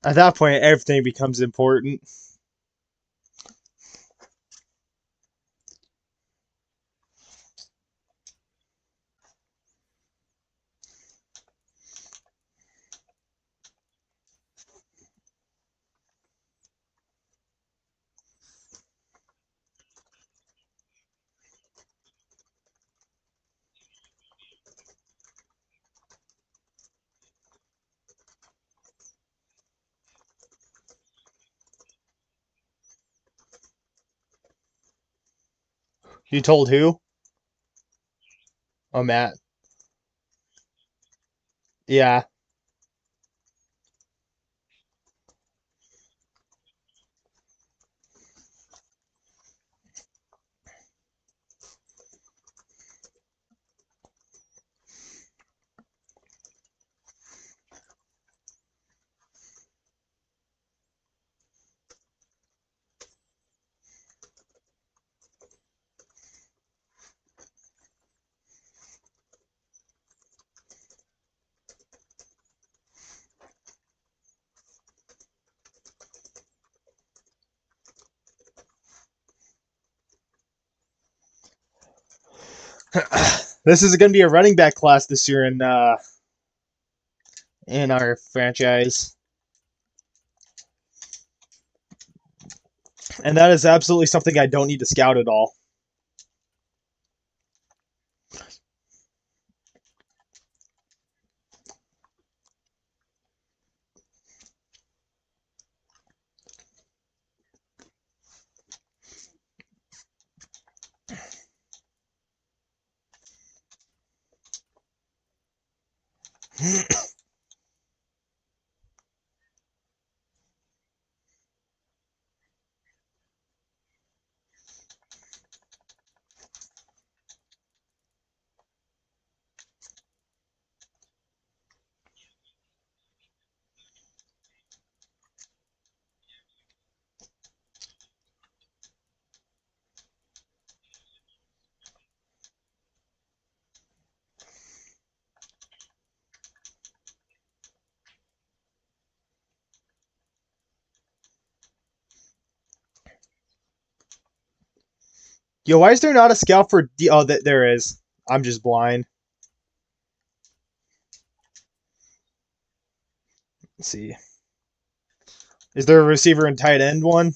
At that point, everything becomes important. You told who? Oh, Matt. Yeah. This is going to be a running back class this year in our franchise, and that is absolutely something I don't need to scout at all. Yo, why is there not a scout for Oh, there is. I'm just blind. Let's see. Is there a receiver and tight end one?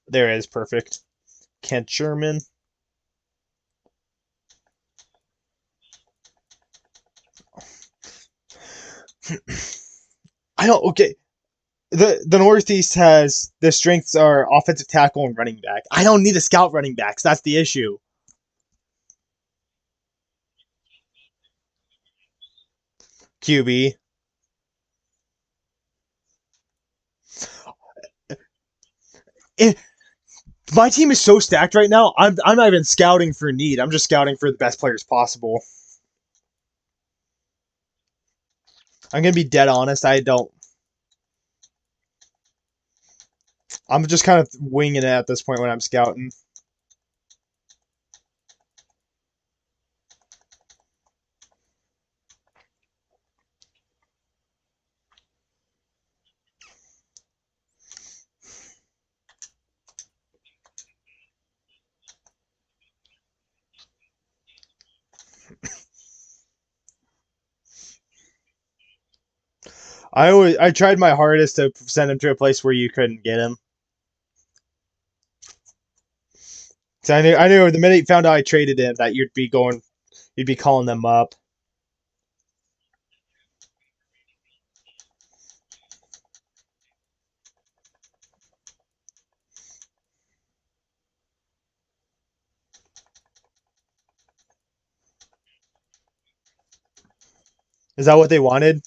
There is. Perfect. Kent Sherman. I don't. Okay. The Northeast has the strengths are offensive tackle and running back. I don't need to scout running backs. That's the issue. QB. It, my team is so stacked right now. I'm not even scouting for need. I'm just scouting for the best players possible. I'm gonna be dead honest. I don't. I'm just kind of winging it at this point when I'm scouting. I tried my hardest to send him to a place where you couldn't get him. So I knew the minute you found out I traded him that you'd be calling them up. Is that what they wanted?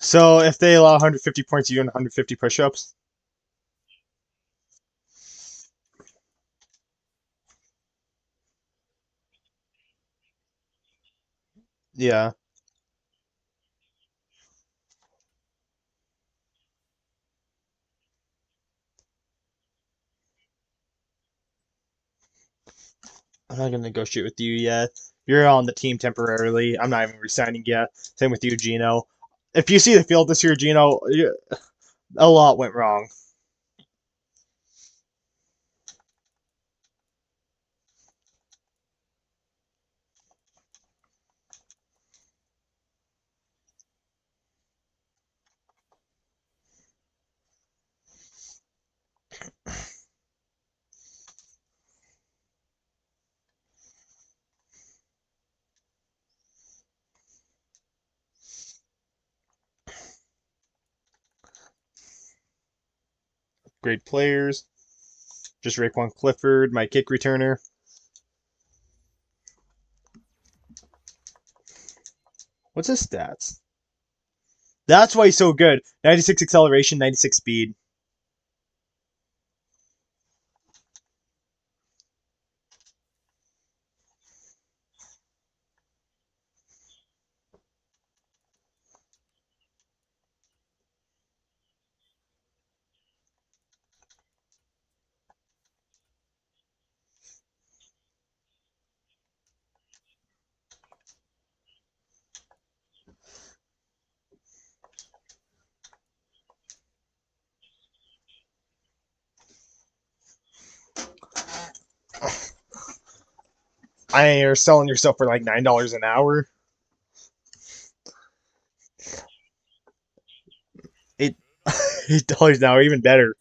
So if they allow 150 points, you doing 150 push-ups? Yeah. I'm not gonna negotiate with you yet. You're on the team temporarily. I'm not even resigning yet. Same with you, Gino. If you see the field this year, Gino, a lot went wrong. Great players. Just Raekwon Clifford, my kick returner. What's his stats? That's why he's so good. 96 acceleration, 96 speed. You're selling yourself for like $9 an hour. Eight $8 an hour, even better.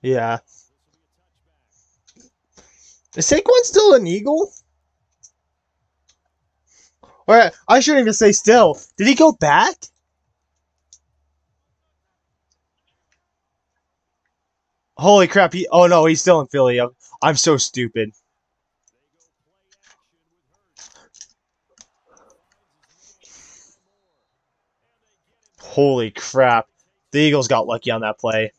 Yeah. Is Saquon still an Eagle? Or I shouldn't even say still. Did he go back? Holy crap! Oh no, he's still in Philly. I'm so stupid. Holy crap! The Eagles got lucky on that play.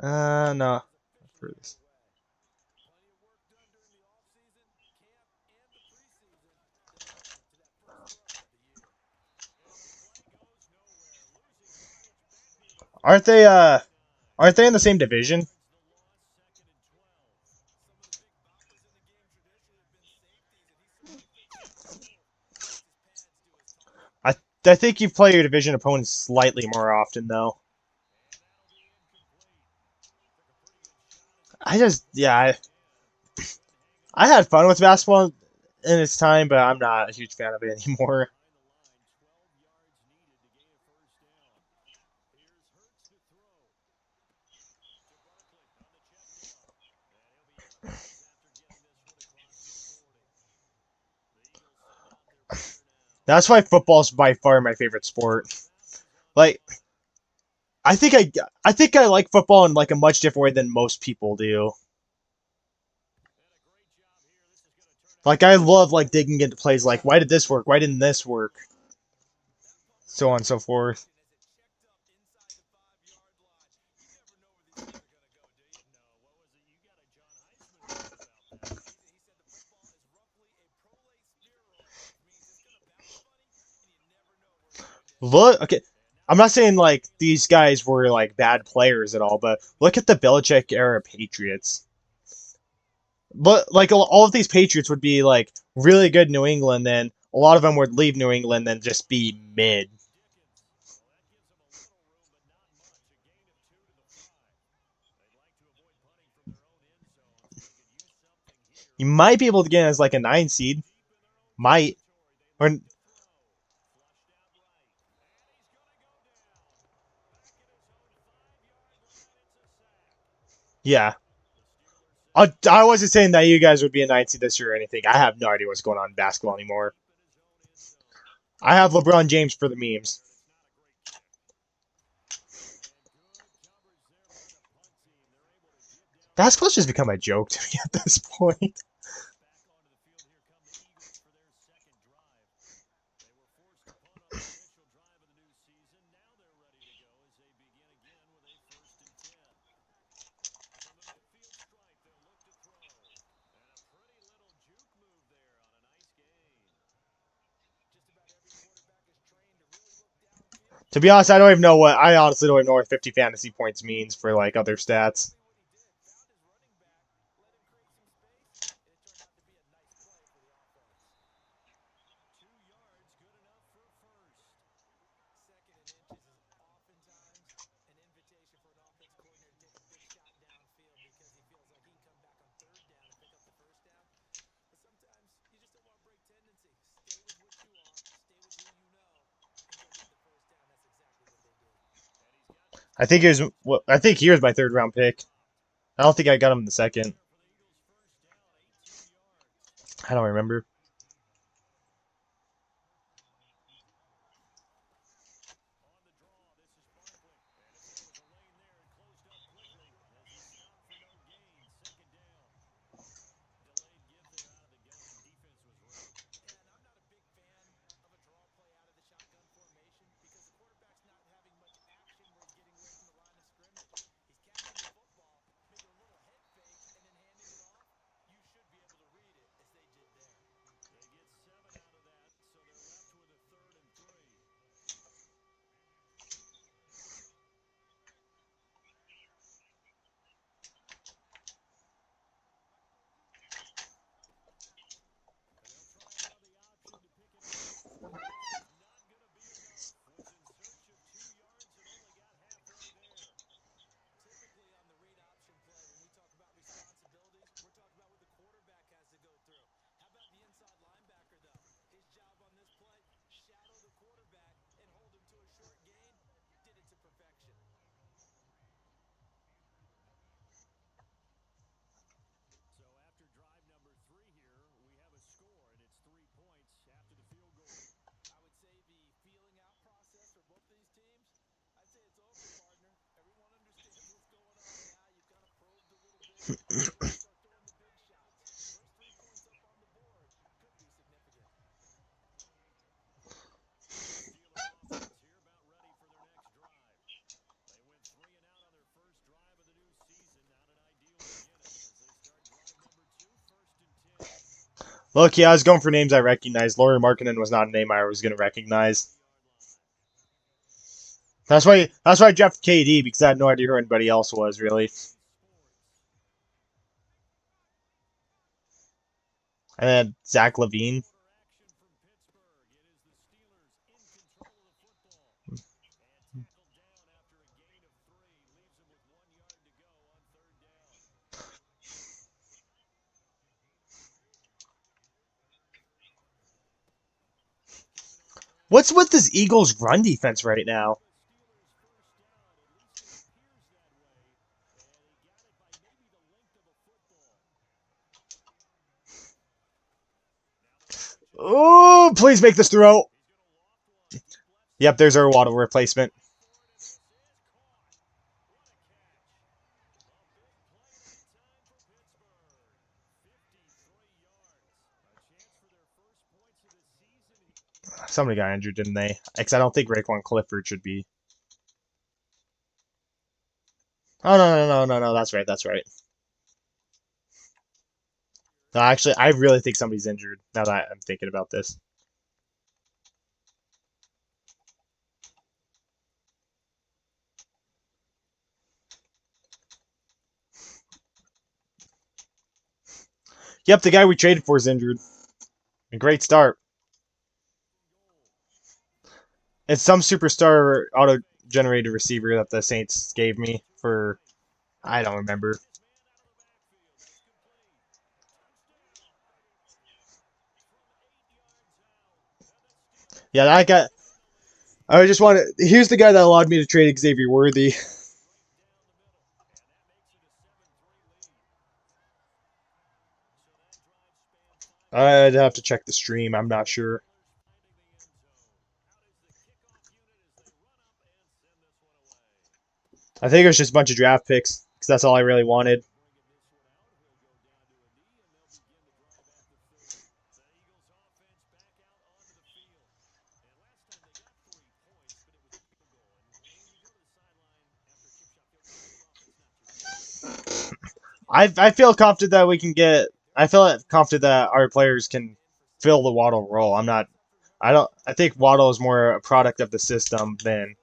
No. Aren't they? Aren't they in the same division? I I think you play your division opponents slightly more often though. I had fun with basketball in its time, but I'm not a huge fan of it anymore. That's why football's by far my favorite sport. Like I think I think I like football in like a much different way than most people do. Like I love like digging into plays like why did this work? Why didn't this work? So on and so forth. Look, okay, I'm not saying like these guys were like bad players at all, but look at the Belichick era Patriots. But like all of these Patriots would be like really good in New England, then a lot of them would leave New England and just be mid. You might be able to get as like a 9 seed, might or yeah. I wasn't saying that you guys would be a 9 seed this year or anything. I have no idea what's going on in basketball anymore. I have LeBron James for the memes. Basketball's just become a joke to me at this point. To be honest, I don't even know what I honestly don't even know what 50 fantasy points means for like other stats. I think here's my third round pick. I don't think I got him in the second. I don't remember. Look, yeah, I was going for names I recognized. Laurie Markkinen was not a name I was going to recognize. That's why I drafted KD because I had no idea who anybody else was really. And then Zach Levine. What's with this Eagles run defense right now? Oh, please make this throw. Yep, there's our Waddle replacement. Somebody got injured, didn't they? Because I don't think Raekwon Clifford should be. Oh no! That's right. That's right. No, actually, I really think somebody's injured. Now that I'm thinking about this. Yep, the guy we traded for is injured. A great start. It's some superstar auto-generated receiver that the Saints gave me for I don't remember. Yeah, that guy. I just want to. Here's the guy that allowed me to trade Xavier Worthy. I'd have to check the stream. I'm not sure. I think it was just a bunch of draft picks because that's all I really wanted. I feel confident that we can get. I feel confident that our players can fill the Waddle role. I'm not. I don't. I think Waddle is more a product of the system than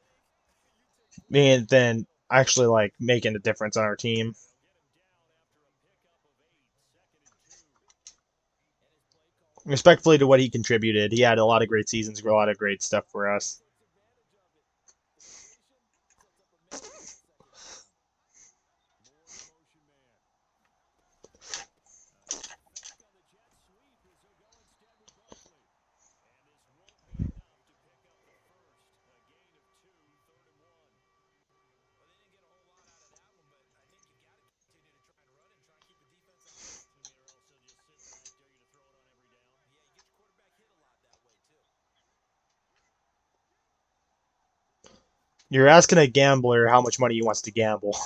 actually like making a difference on our team. Respectfully to what he contributed, he had a lot of great seasons, a lot of great stuff for us. You're asking a gambler how much money he wants to gamble.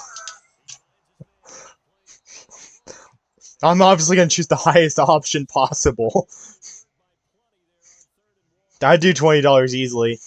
I'm obviously going to choose the highest option possible. I'd do $20 easily.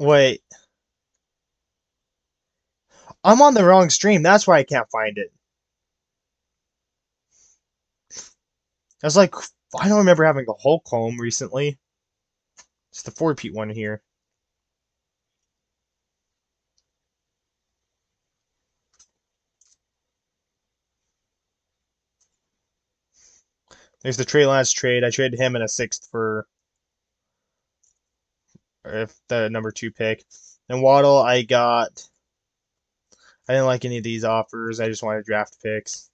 Wait, I'm on the wrong stream. That's why I can't find it. I was like, I don't remember having a Hulk home recently. It's the 4-peat one here. There's the Trey Lance trade. I traded him in a sixth for the number 2 pick. And Waddle, I didn't like any of these offers. I just wanted draft picks.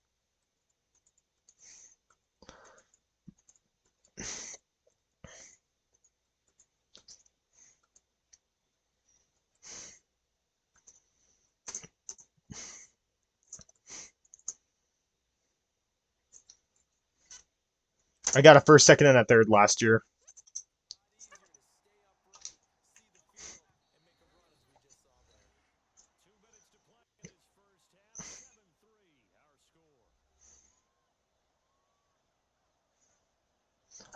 I got a first, second, and a third last year.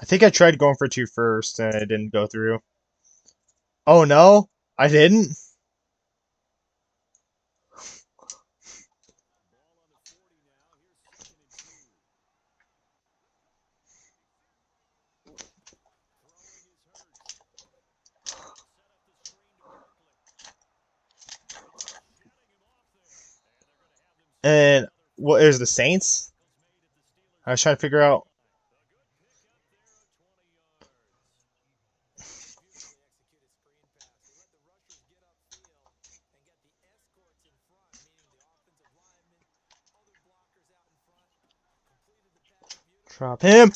I think I tried going for 2 first and it didn't go through. Oh no, I didn't. And what is the Saints? I was trying to figure out. Drop him.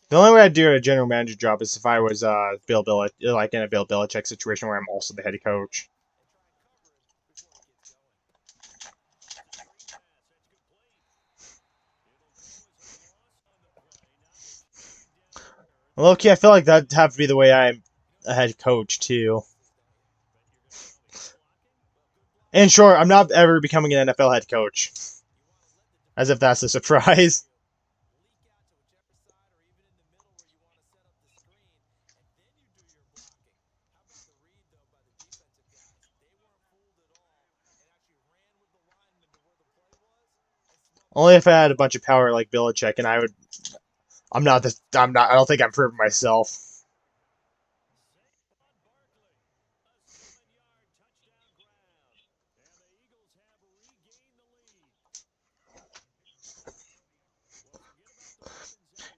The only way I'd do a general manager job is if I was Bill Belichick, like in a Bill Belichick situation where I'm also the head coach. Low key, I feel like that'd have to be the way I'm a head coach too. And sure, I'm not ever becoming an NFL head coach, as if that's a surprise. Only if I had a bunch of power like Belichick, and I would. I'm not this. I'm not. I don't think I'm proving myself.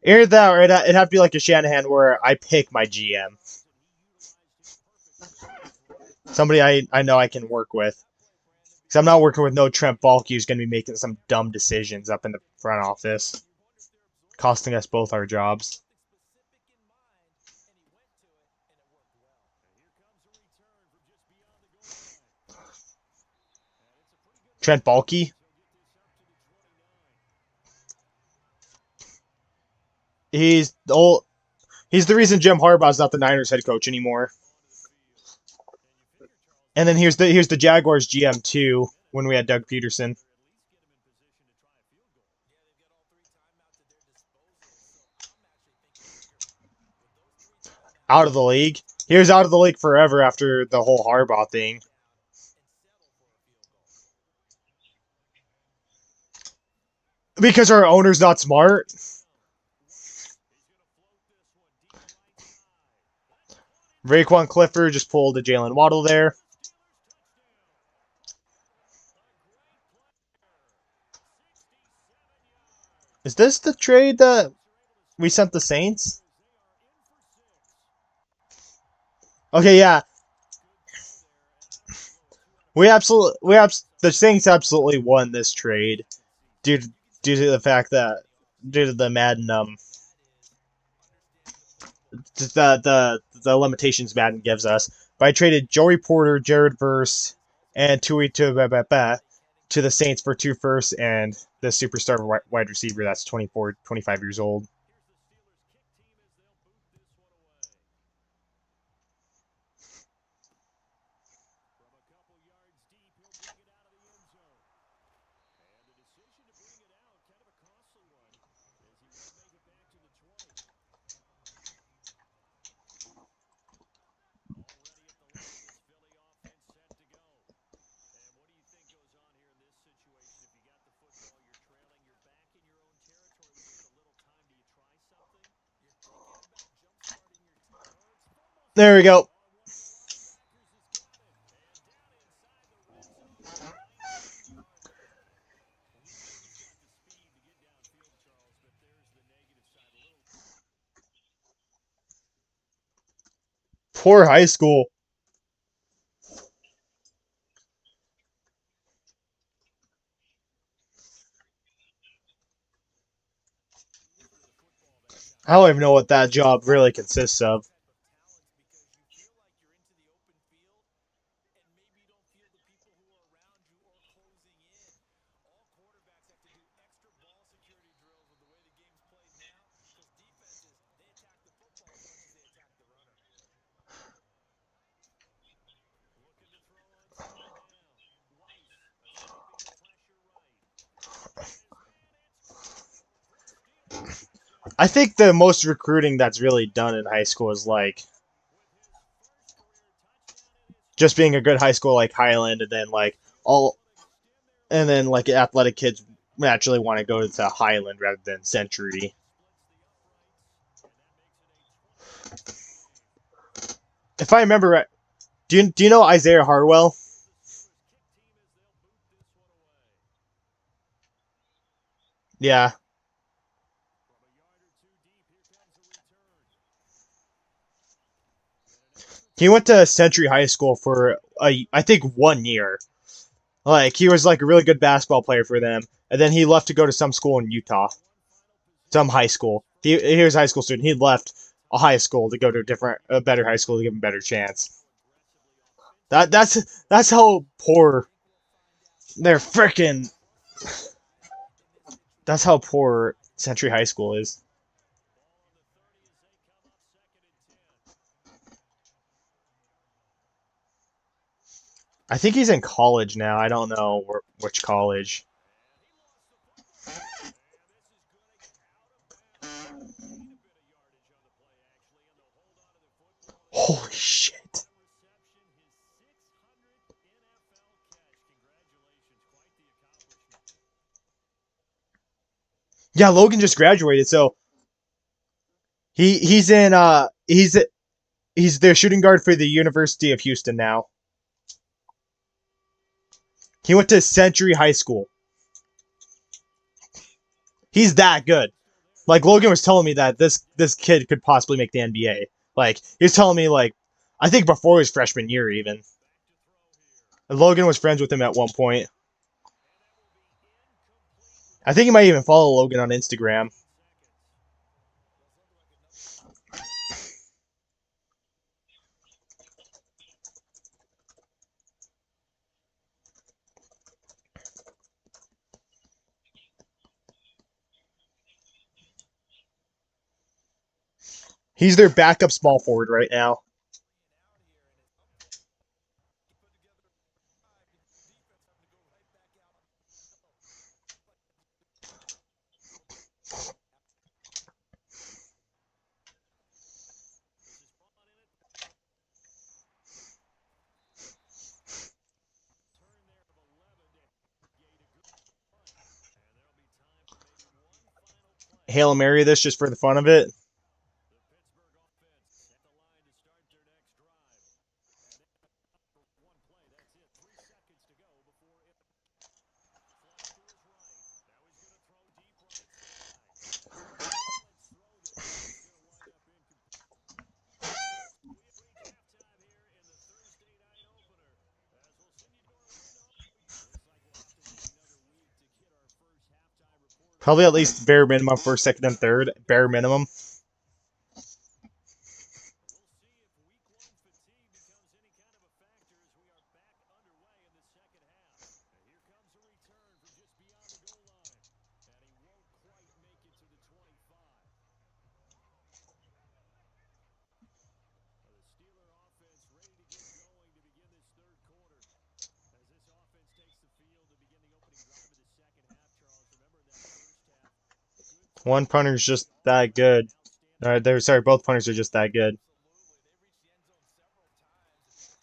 Either that, or it'd have to be like a Shanahan where I pick my GM, somebody I know I can work with. Because I'm not working with no Trent Baalke who's going to be making some dumb decisions up in the front office, costing us both our jobs. Trent Baalke, he's the old, he's the reason Jim Harbaugh's not the Niners head coach anymore. And then here's the Jaguars GM too when we had Doug Peterson out of the league. He was out of the league forever after the whole Harbaugh thing. Because our owner's not smart. Raekwon Clifford just pulled a Jalen Waddle there. Is this the trade that we sent the Saints? Okay, yeah. The Saints absolutely won this trade due to, due to the fact that due to the Madden the limitations Madden gives us. But I traded Joey Porter, Jared Verse, and Tui to the Saints for 2 firsts and the superstar wide receiver that's 24, 25 years old. There we go. Poor high school. I don't even know what that job really consists of. I think the most recruiting that's really done in high school is like just being a good high school like Highland, and then all, and then like athletic kids naturally want to go to Highland rather than Century. If I remember right, do you know Isaiah Harwell? Yeah, he went to Century High School for I think 1 year. Like he was like a really good basketball player for them, and then he left to go to some school in Utah, some high school. He was a high school student. He left a high school to go to a better high school to give him a better chance. That's how poor they're freaking. That's how poor Century High School is. I think he's in college now. I don't know which college. Holy shit. Yeah, Logan just graduated, so he's in he's the shooting guard for the University of Houston now. He went to Century High School. He's that good. Like Logan was telling me that this kid could possibly make the NBA. Like he was telling me like I think before his freshman year even. And Logan was friends with him at one point. I think he might even follow Logan on Instagram. He's their backup small forward right now. Hail Mary this just for the fun of it. Probably at least bare minimum first, second, and third. Bare minimum. One punter's just that good. They're sorry, both punters are just that good.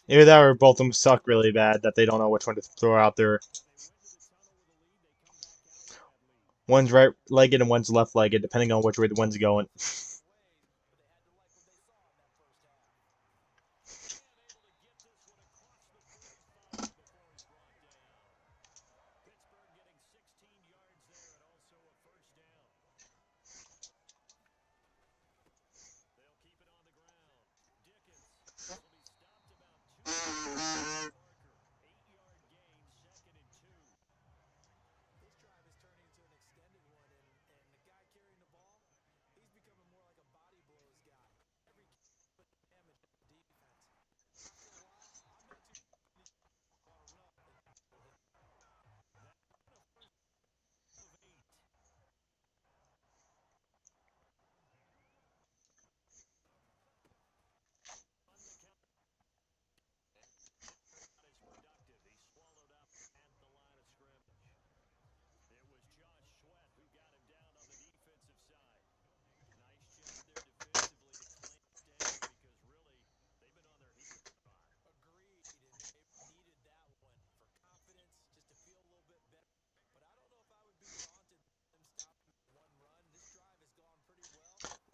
Either that or both of them suck really bad that they don't know which one to throw out there. One's right legged and one's left legged, depending on which way the one's going.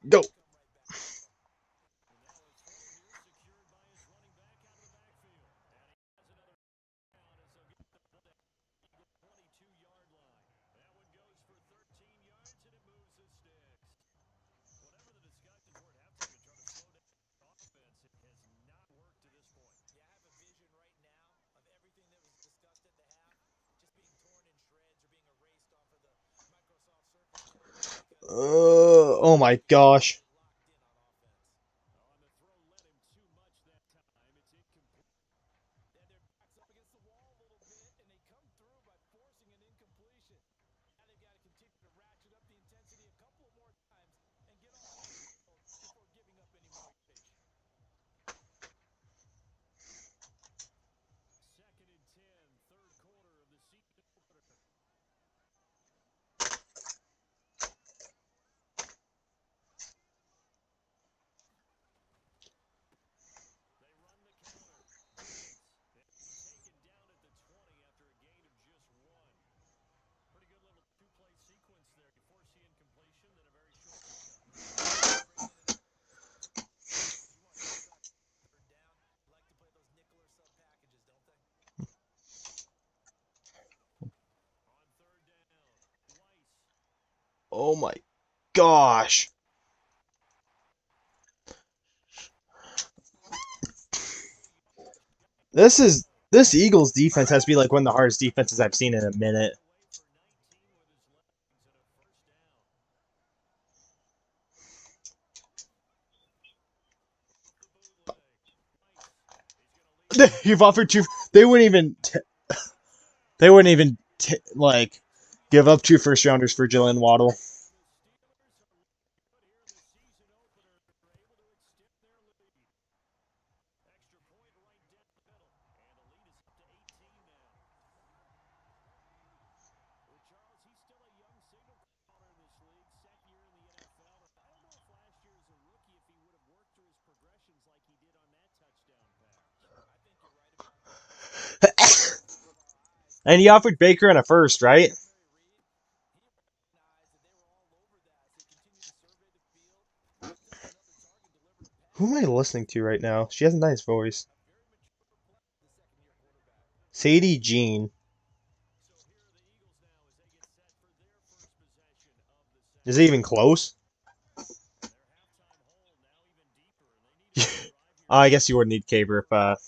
Go. Oh my gosh. Oh my gosh. This Eagles defense has to be like one of the hardest defenses I've seen in a minute. You've offered two. They wouldn't even. They wouldn't even like give up two first rounders for Jalen Waddle. And he offered Baker in a first, right? Who am I listening to right now? She has a nice voice. Sadie Jean. Is it even close? I guess you wouldn't need Caber if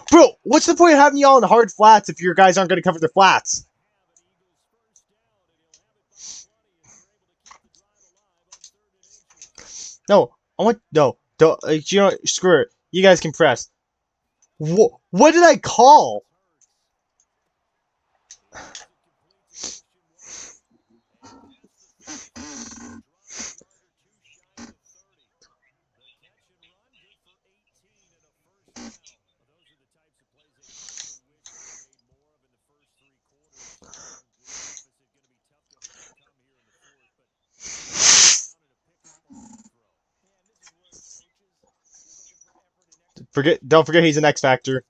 Bro, what's the point of having y'all in hard flats if your guys aren't going to cover the flats? No, I want no. Don't you know? Screw it. You guys can press. What did I call? Don't forget he's an X factor.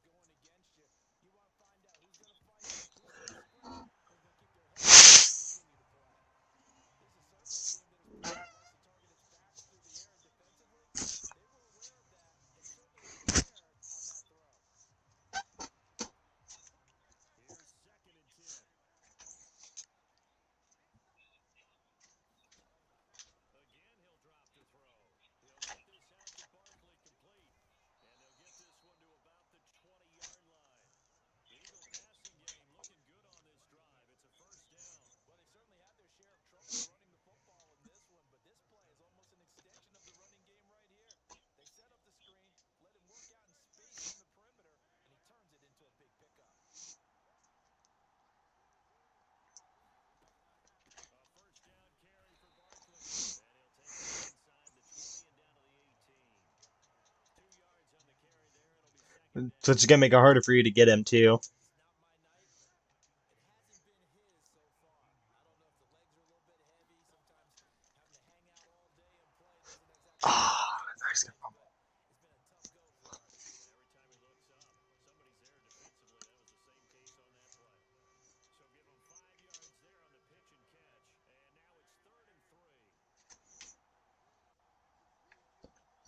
So it's gonna make it harder for you to get him too. Ah,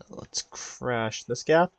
let's crash this gap.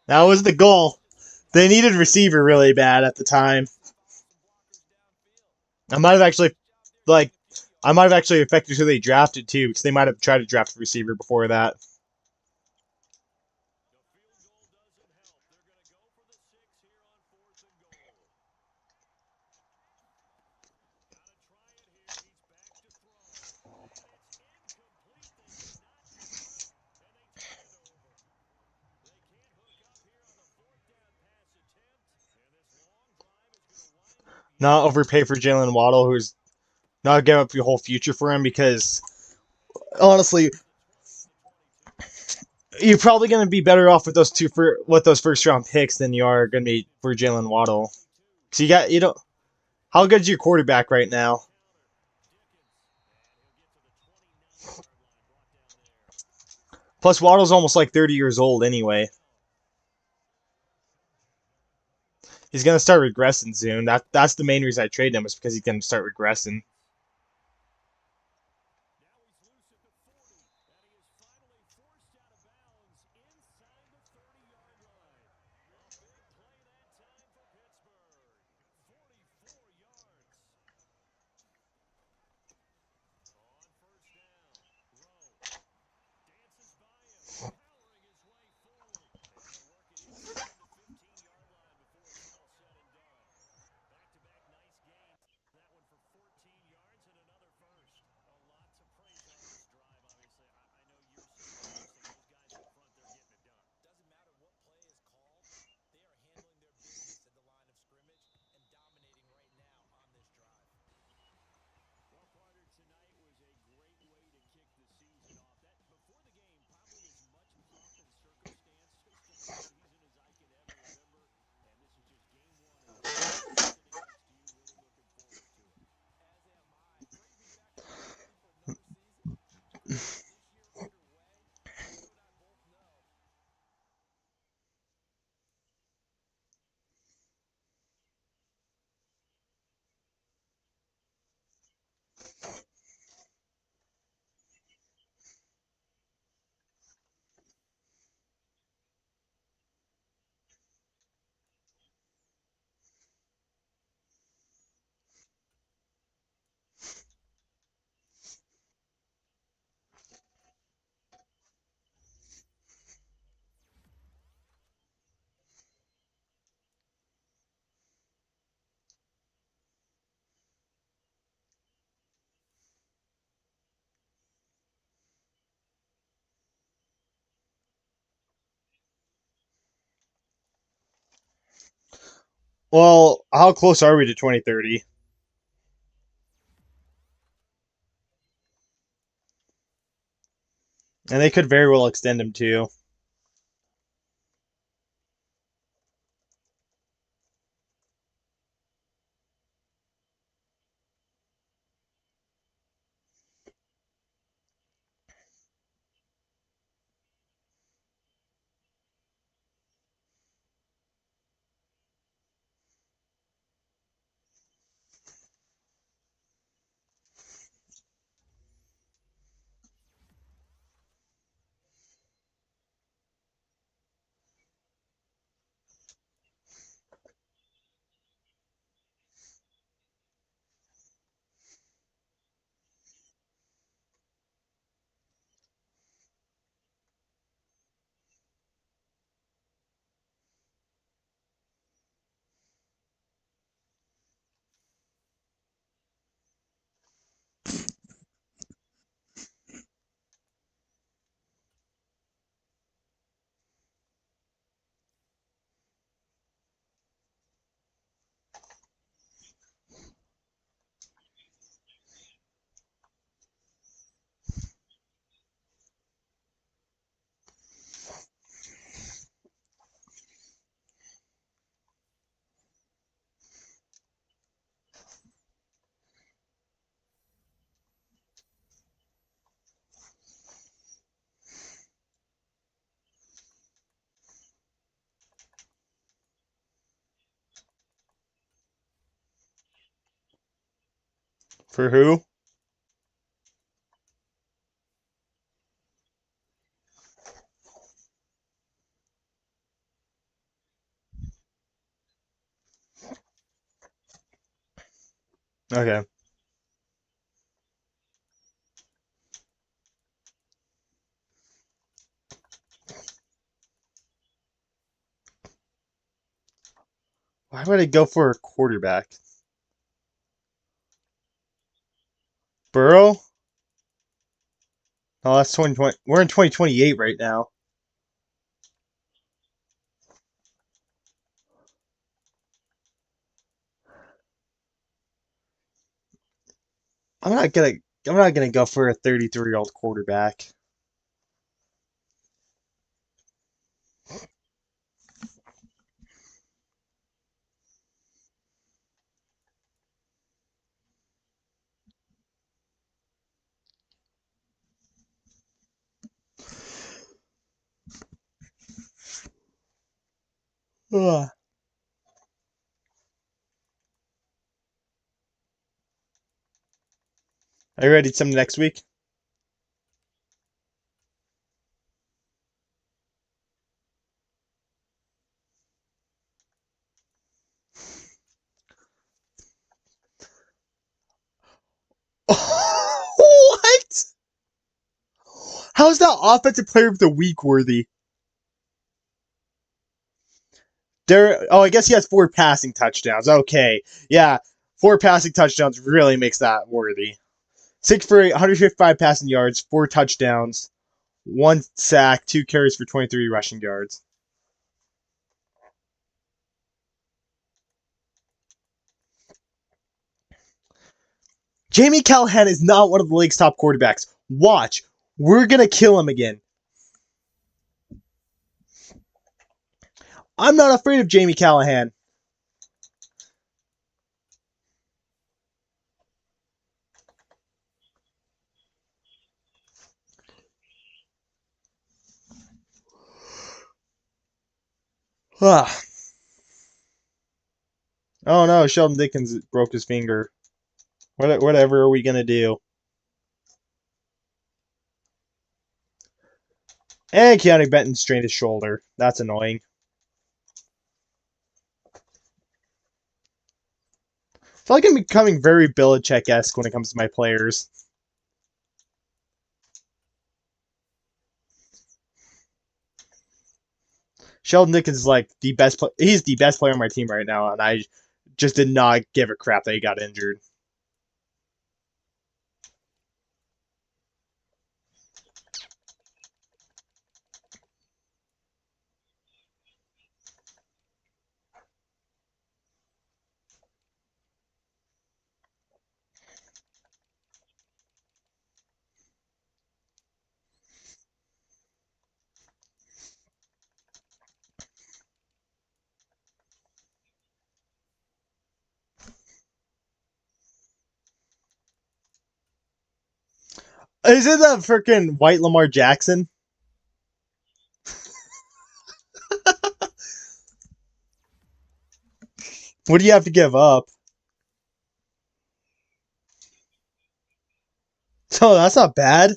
That was the goal. They needed receiver really bad at the time. I might have actually like I might have actually affected who they drafted too, because they might have tried to draft a receiver before that. Not overpay for Jalen Waddle, who's not give up your whole future for him, because honestly, you're probably going to be better off with those first round picks than you are going to be for Jalen Waddle. So you don't. How good's your quarterback right now? Plus, Waddle's almost like 30 years old anyway. He's going to start regressing soon. That's the main reason I trade him, is because he's going to start regressing. Well, how close are we to 2030? And they could very well extend him too. For who? Okay. Why would I go for a quarterback? Burrow? Oh, that's 2020. We're in 2028 right now. I'm not gonna. I'm not gonna go for a 33-year-old quarterback. Ugh. Are you ready to some next week? What? How's that offensive player of the week worthy? Oh, I guess he has 4 passing touchdowns. Okay, yeah, 4 passing touchdowns really makes that worthy. 6 for 155 passing yards, 4 touchdowns, 1 sack, 2 carries for 23 rushing yards. Jamie Callahan is not one of the league's top quarterbacks. Watch, we're gonna kill him again. I'm not afraid of Jamie Callahan. Ah. Oh no, Sheldon Dickens broke his finger. Whatever are we gonna do? And Keanu Benton strained his shoulder. That's annoying. I feel like I'm becoming very Belichick-esque when it comes to my players. Sheldon Dickens is like the best. He's the best player on my team right now, and I just did not give a crap that he got injured. Is it the freaking white Lamar Jackson? What do you have to give up? Oh, that's not bad.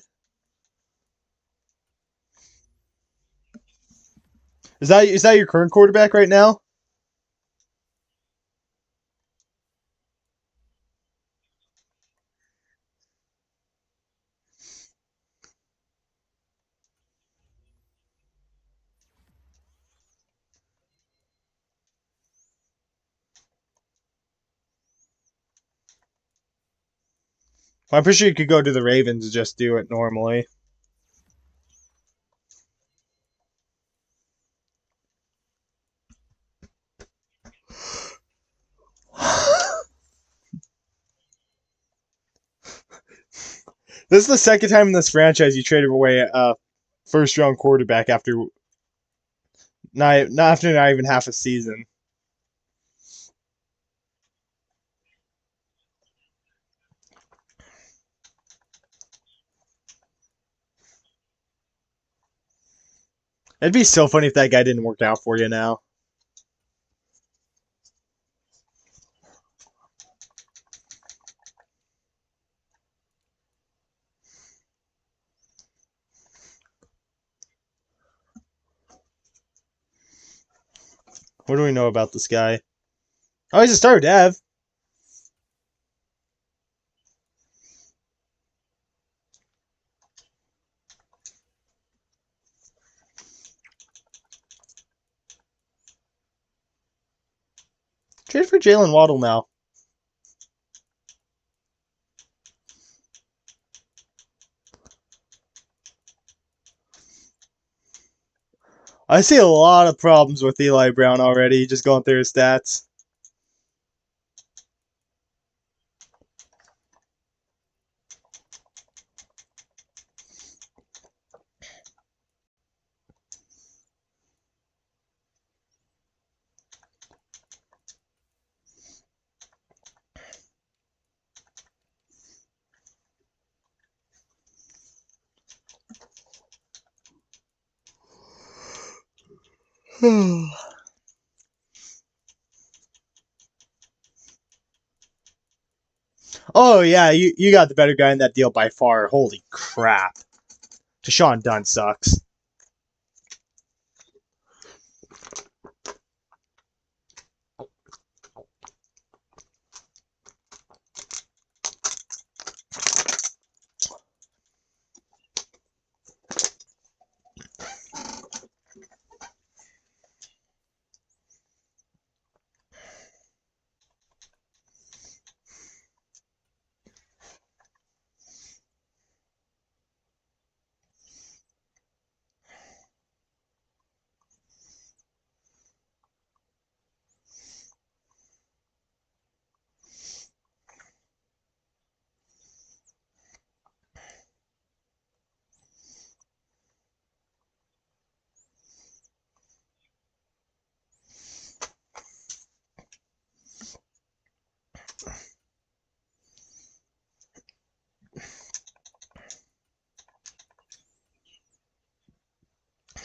Is that your current quarterback right now? Well, I'm pretty sure you could go to the Ravens and just do it normally. This is the second time in this franchise you traded away a first round quarterback after not even half a season. It'd be so funny if that guy didn't work out for you now. What do we know about this guy? Oh, he's a star dev. Trade for Jalen Waddle now. I see a lot of problems with Eli Brown already, just going through his stats. Oh yeah, you got the better guy in that deal by far. Holy crap. Deshaun Dunn sucks.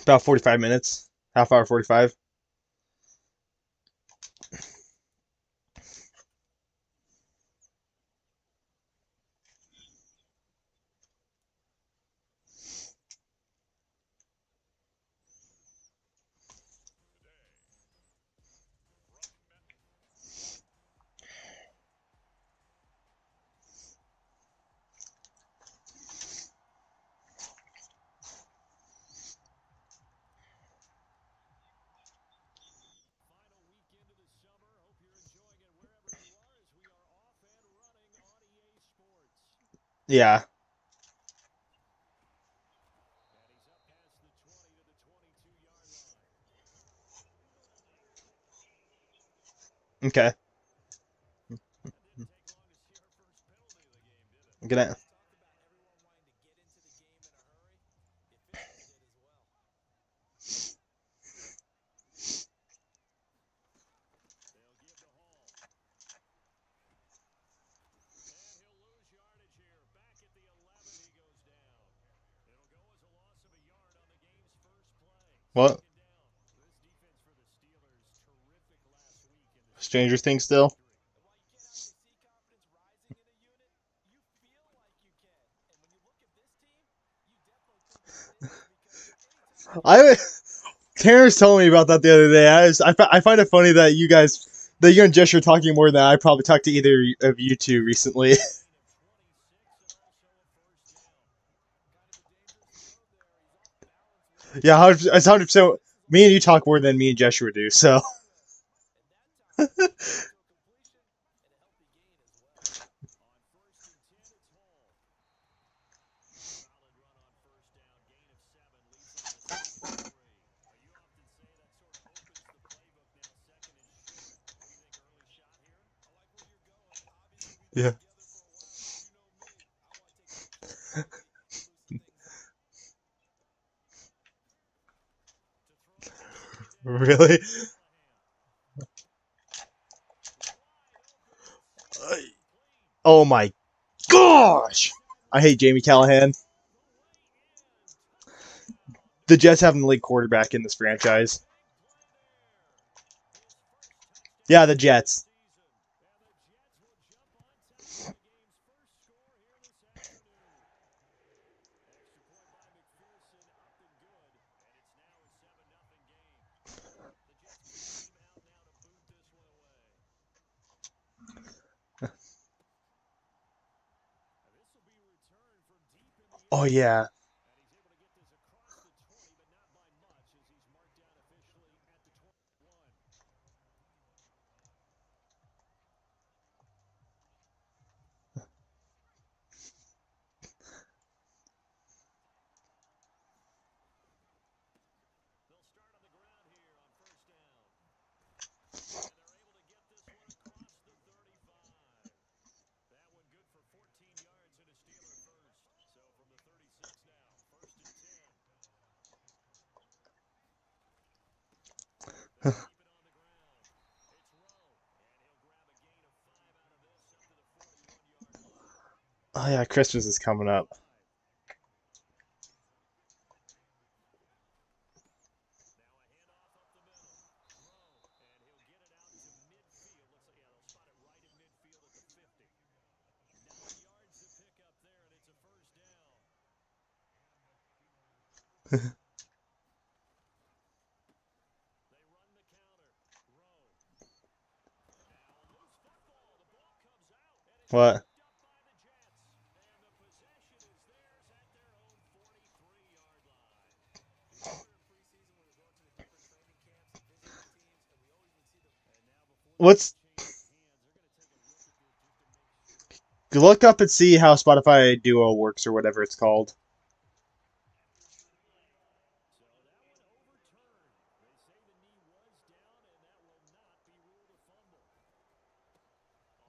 About 45 minutes. Half hour 45. Yeah. Okay. I'm gonna. What? Stranger Things still? I Terrence told me about that the other day. I find it funny that you and Jess are talking more than I probably talked to either of you two recently. Yeah, it's 100%. Me and you talk more than me and Joshua do. So yeah, really. Oh my gosh, I hate Jamie Callahan. The Jets have an elite quarterback in this franchise. Yeah, the Jets. Oh yeah. Oh yeah, Christmas is coming up. What? What's Look up and see how Spotify Duo works or whatever it's called.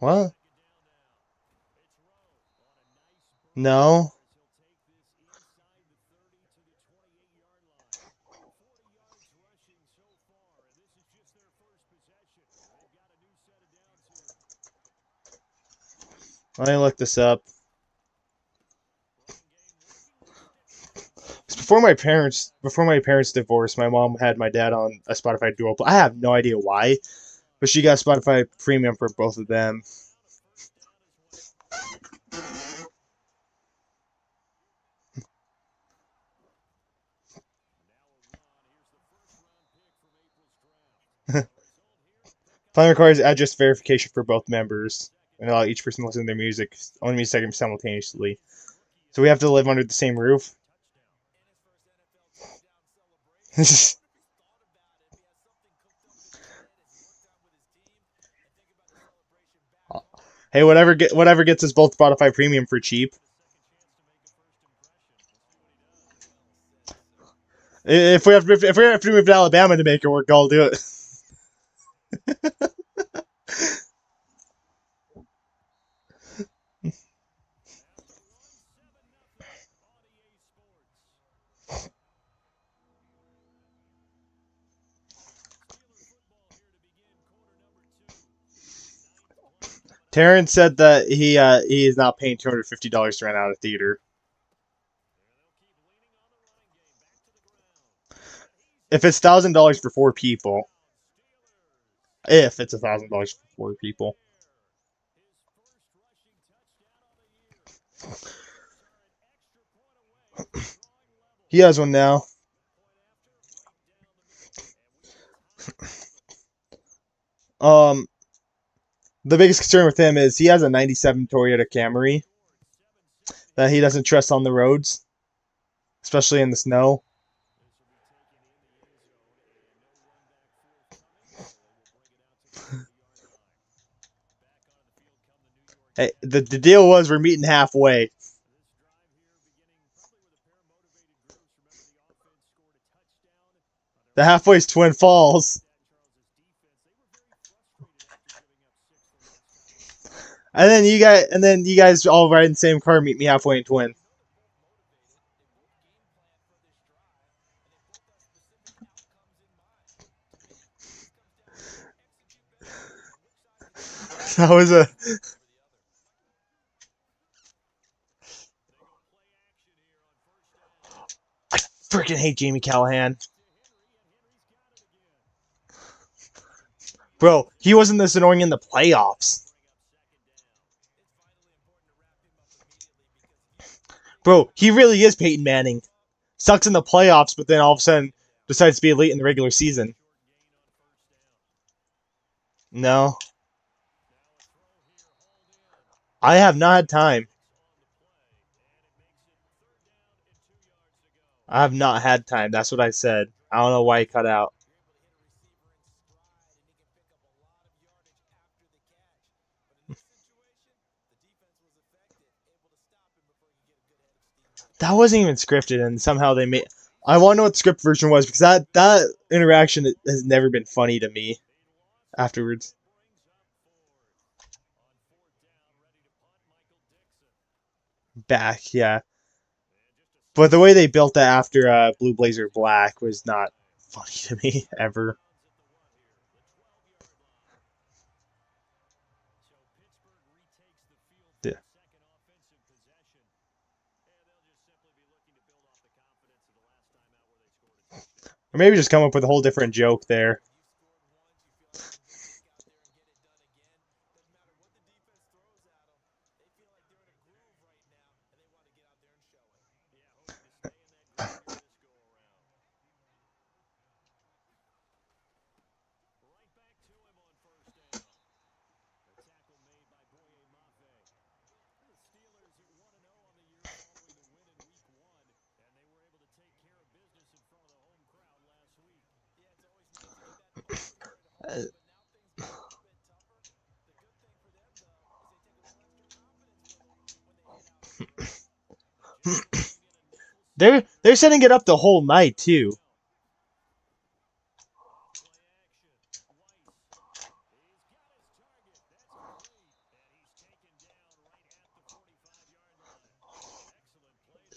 What? No. Let me look this up. Before my parents divorced, my mom had my dad on a Spotify Duo. I have no idea why, but she got Spotify Premium for both of them. Plan requires address verification for both members and allow each person to listen to their music, only music simultaneously. So we have to live under the same roof. Hey, whatever gets us both Spotify Premium for cheap. If we have to move to Alabama to make it work, I'll do it. Terrence said that he is not paying $250 to rent out a theater. If it's $1,000 for four people, if it's $1,000 for four people, he has one now. Um, the biggest concern with him is he has a '97 Toyota Camry that he doesn't trust on the roads, especially in the snow. Hey, the deal was we're meeting halfway. The halfway is Twin Falls. And then you guys all ride in the same car, meet me halfway in Twin. That was a I freaking hate Jamie Callahan. Bro, he wasn't this annoying in the playoffs. Bro, he really is Peyton Manning. Sucks in the playoffs, but then all of a sudden decides to be elite in the regular season. No, I have not had time. I have not had time. That's what I said. I don't know why he cut out. That wasn't even scripted, and somehow they made. I want to know what the script version was because that interaction has never been funny to me afterwards. Back, yeah. But the way they built that after Blue Blazer Black was not funny to me ever. Yeah. Or maybe just come up with a whole different joke there. They're setting it up the whole night too.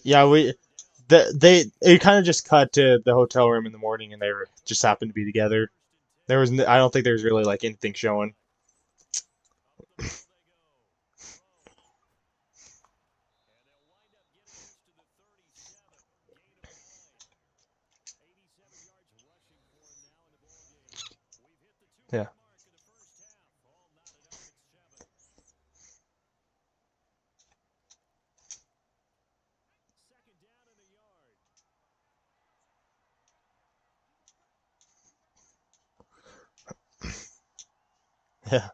Yeah, they it kind of just cut to the hotel room in the morning, and they were just happened to be together. I don't think there was really like anything showing. Yeah, yeah.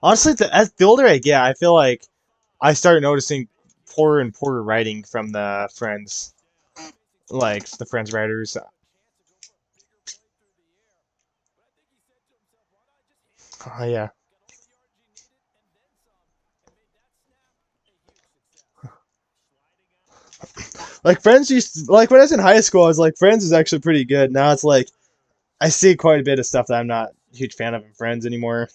Honestly, as the older I get, I feel like I start noticing poorer and poorer writing from the friends, like the friends writers. Oh yeah, like Friends like when I was in high school, I was like Friends is actually pretty good. Now it's like I see quite a bit of stuff that I'm not a huge fan of in Friends anymore.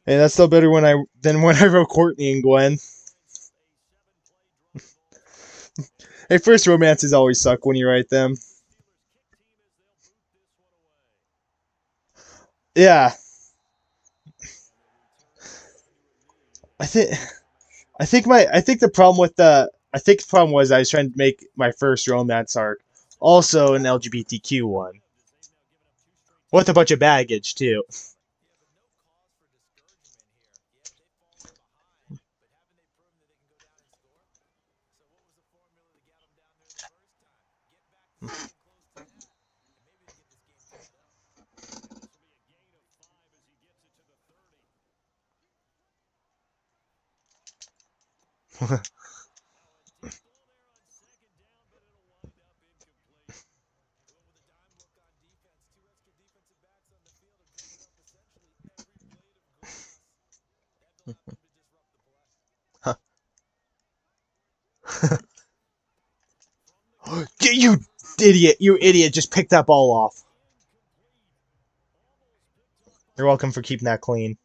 Hey, that's still better than when I wrote Courtney and Gwen. Hey, first romances always suck when you write them. Yeah, I think I think the problem with the problem was I was trying to make my first romance arc also an LGBTQ one with a bunch of baggage too. You idiot! You idiot! Just pick that ball off. You're welcome for keeping that clean.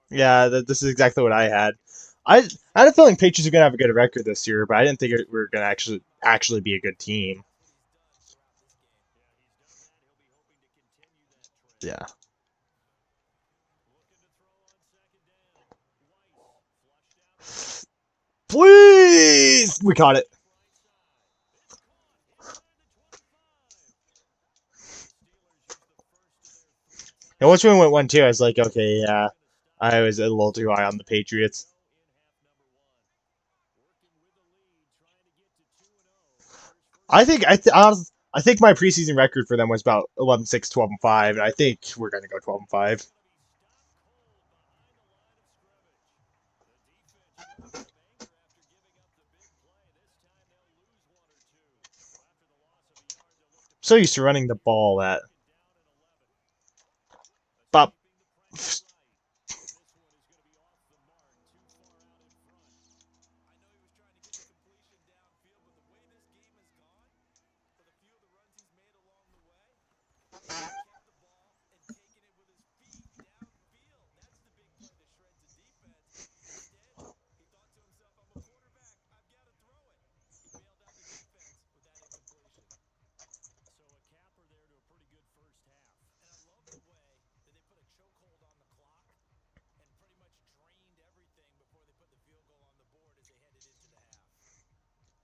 Yeah, this is exactly what I had. I I had a feeling Patriots are gonna have a good record this year, but I didn't think we were gonna actually be a good team. Yeah. Please, we caught it. And once we went 1-2, I was like, okay, yeah, I was a little too high on the Patriots. I think my preseason record for them was about 11-6, 12-5, and I think we're gonna go 12-5. So used to running the ball at Bop.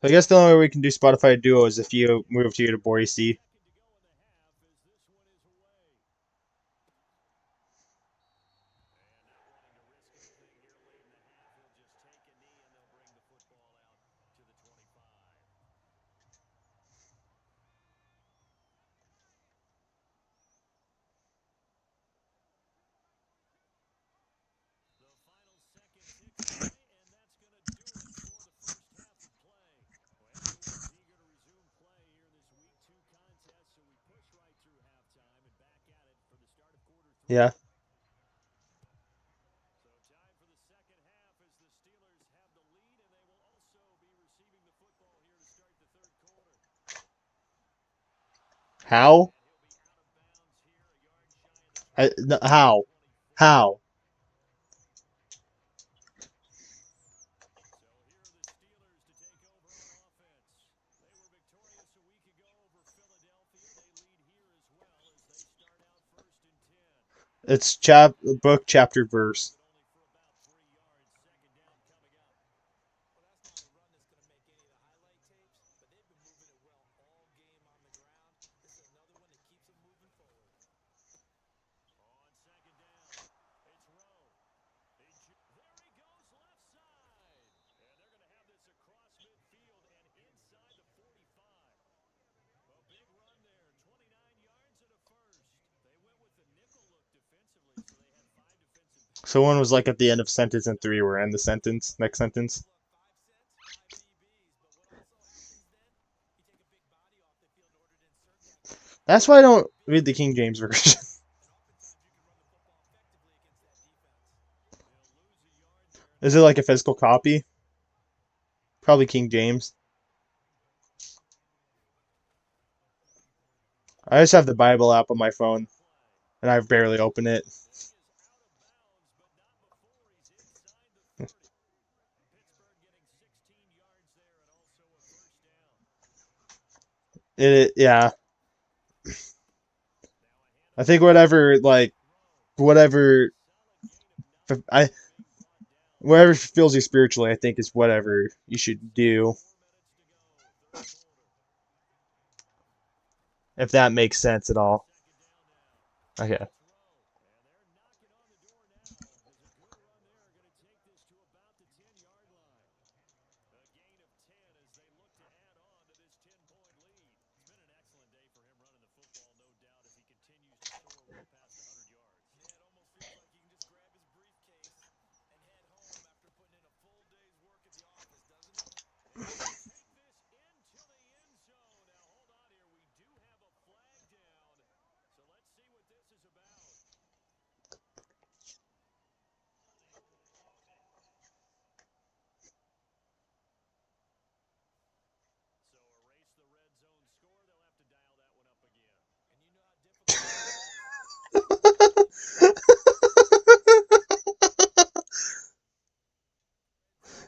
I guess the only way we can do Spotify Duo is if you move to Boise. Yeah. How? No, how? How? It's book chapter verse. So one was like at the end of sentence and three were in the sentence, next sentence. That's why I don't read the King James version. Is it like a physical copy? Probably King James. I just have the Bible app on my phone, and I've barely opened it. Yeah. I think whatever, I whatever fulfills you spiritually, I think is whatever you should do. If that makes sense at all. Okay.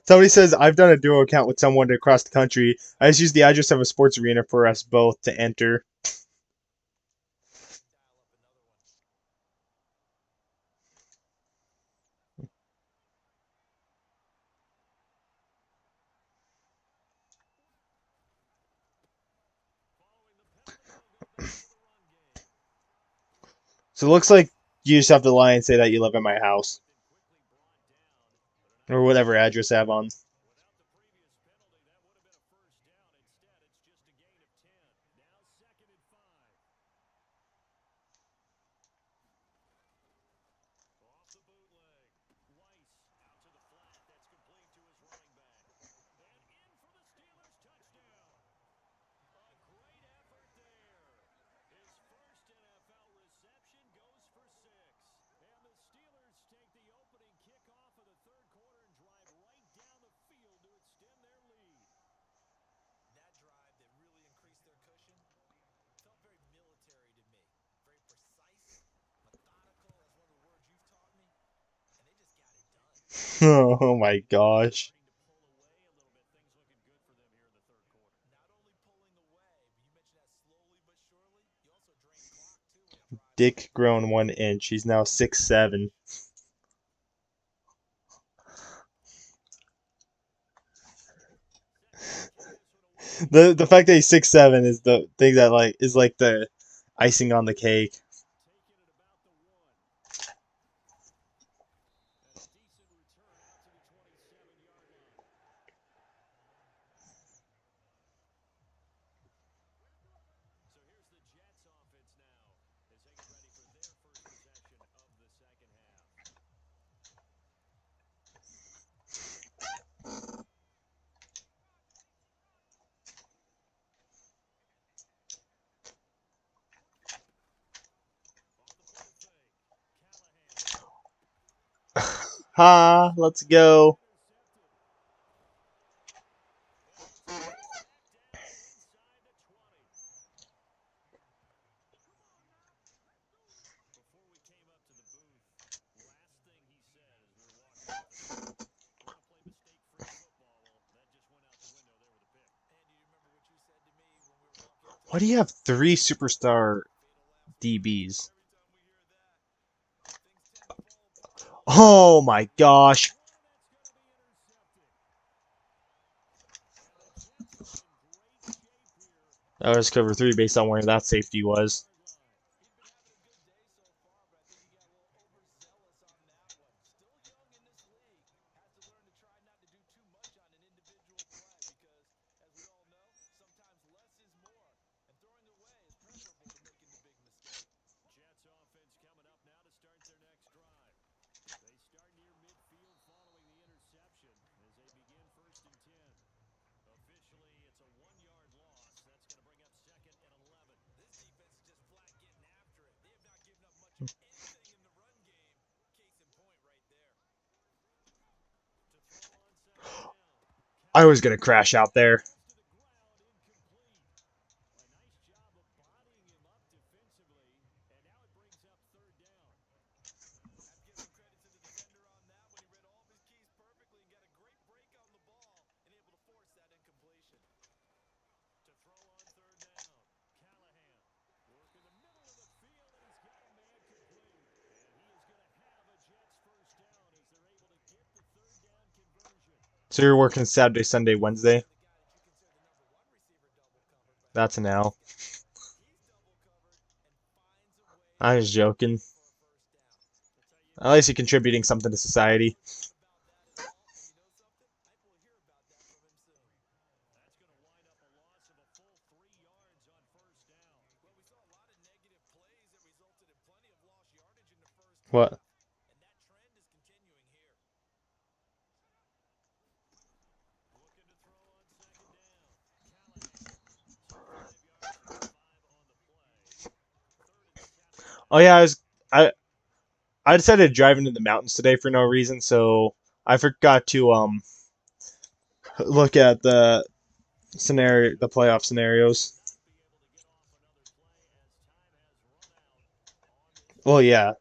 Somebody says I've done a duo account with someone across the country. I just use the address of a sports arena for us both to enter. So it looks like you just have to lie and say that you live in my house or whatever address I have on. Oh my gosh. Dick grown 1 inch. He's now 6'7". The fact that he's 6'7" is the thing that is like the icing on the cake. Ha! Let's go. Why do you have three superstar DBs? Oh my gosh. That was cover three based on where that safety was. I was gonna crash out there. So you're working Saturday, Sunday, Wednesday. That's an L. I was joking. At least you're contributing something to society. What? Oh yeah, I I decided to drive into the mountains today for no reason, so I forgot to look at the playoff scenarios. Well, yeah.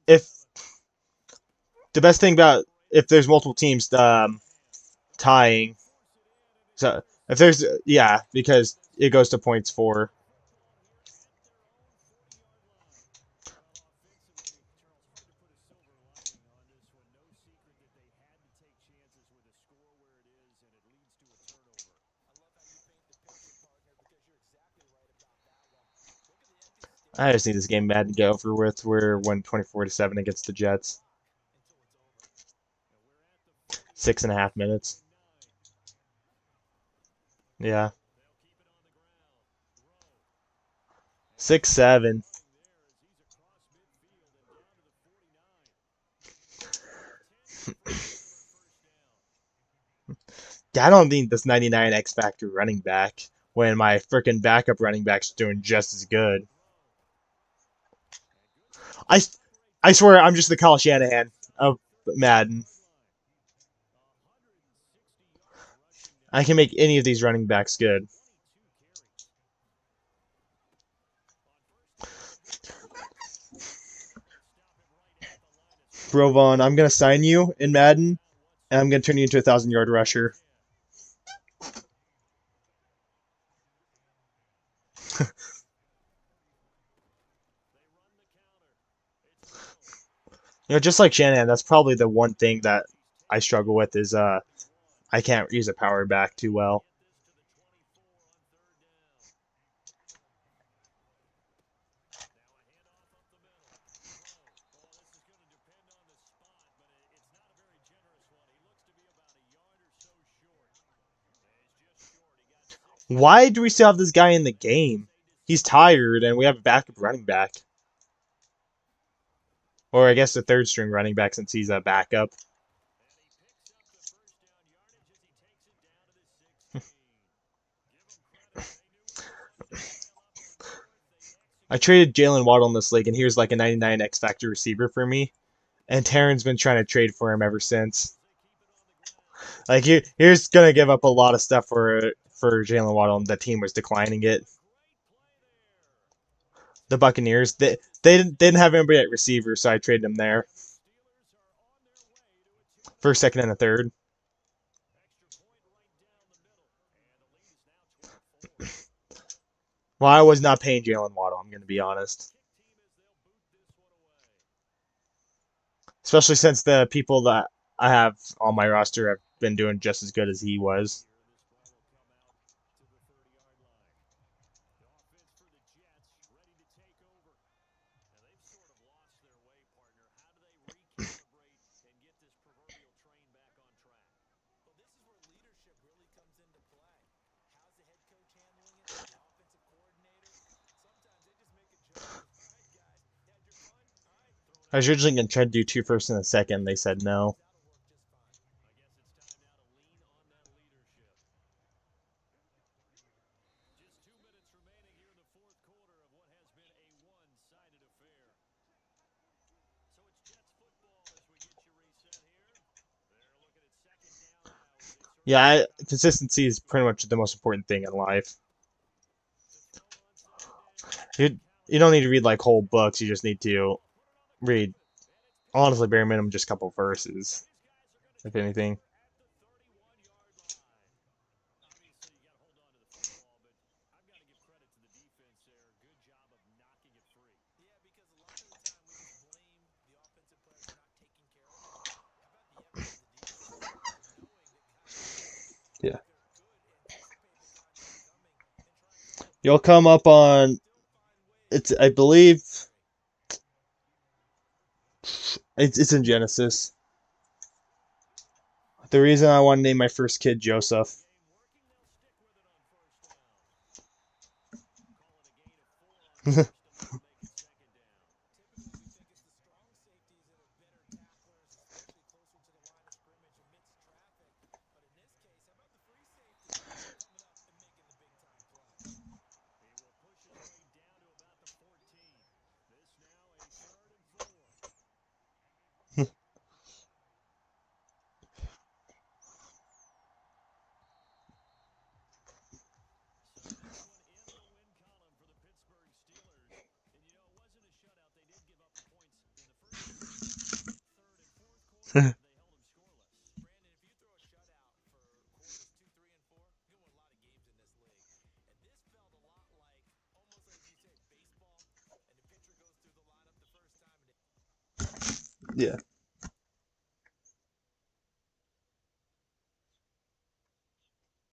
If the best thing about if there's multiple teams tying, so if there's yeah, because it goes to points for. I just need this game bad to get over with. We're 124-7 against the Jets. 6.5 minutes. Yeah, 6-7. Yeah, I don't need this 99 X Factor running back when my freaking backup running back's doing just as good. I, I swear I'm just the Kyle Shanahan of Madden. I can make any of these running backs good. Rovon, I'm gonna sign you in Madden, and I'm gonna turn you into a 1,000 yard rusher. Just like Shanahan, that's probably the one thing that I struggle with is I can't use a power back too well. Why do we still have this guy in the game? He's tired, and we have a backup running back, or I guess the third string running back since he's a backup. I traded Jalen Waddle in this league, and he was like a 99 X Factor receiver for me. And Taryn's been trying to trade for him ever since. Like he's gonna give up a lot of stuff for Jalen Waddle, and the team was declining it. The Buccaneers they didn't have anybody at receiver, so I traded him there. First, second, and a third. Well, I was not paying Jalen Waddle. I'm gonna be honest, especially since the people that I have on my roster have been doing just as good as he was. I was originally gonna try to do two first and a second. They said no. consistency is pretty much the most important thing in life. You you don't need to read like whole books. You just need to read, honestly, bare minimum, just a couple verses, if anything. Yeah. You'll come up on it's I believe it's in Genesis. The reason I want to name my first kid Joseph. Yeah.